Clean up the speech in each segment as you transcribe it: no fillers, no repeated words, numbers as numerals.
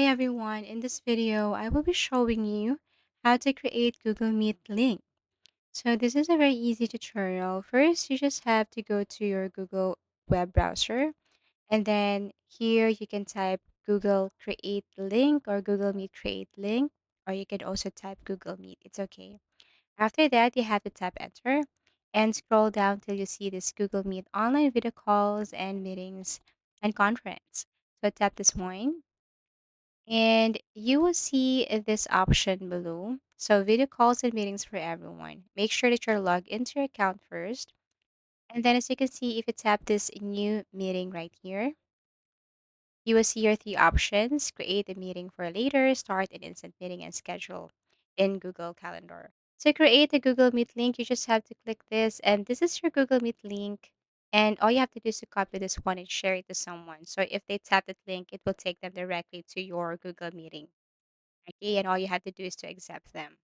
everyone, in this video I will be showing you how to create Google Meet link. So this is a very easy tutorial. First, you just have to go to your Google web browser, and then here you can type Google create link or Google Meet create link, or you can also type Google Meet. It's okay. After that, you have to tap enter and scroll down till you see this Google Meet online video calls and meetings and conference. So tap this one and you will see this option below. So video calls and meetings for everyone. Make sure that you're logged into your account first. And then as you can see, if you tap this new meeting right here, you will see your three options: create a meeting for later, start an instant meeting, and schedule in Google Calendar. To create a Google Meet link, you just have to click this, and this is your Google Meet link. And all you have to do is to copy this one and share it to someone. So if they tap that link, it will take them directly to your Google meeting. Okay, and all you have to do is to accept them.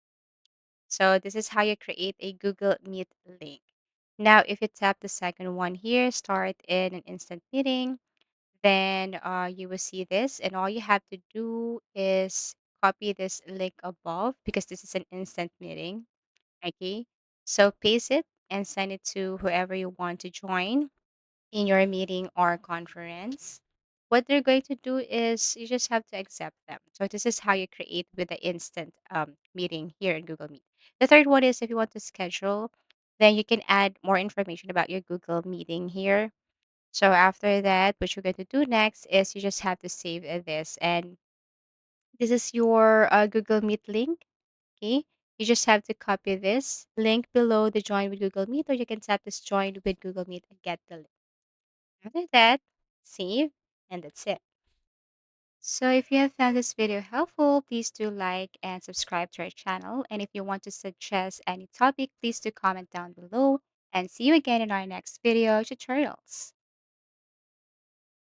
So this is how you create a Google Meet link. Now, if you tap the second one here, start in an instant meeting, then you will see this, and all you have to do is copy this link above because this is an instant meeting. Okay, so paste it and send it to whoever you want to join in your meeting or conference. What they're going to do is you just have to accept them. So this is how you create with the instant meeting here in Google Meet. The third one is if you want to schedule, then you can add more information about your Google meeting here. So after that, what you're going to do next is you just have to save this, and this is your Google Meet link. Okay, you just have to copy this link below the join with Google Meet, or you can tap this join with Google Meet and get the link. After that, save, and that's it. So if you have found this video helpful, please do like and subscribe to our channel. And if you want to suggest any topic, please do comment down below. And see you again in our next video tutorials.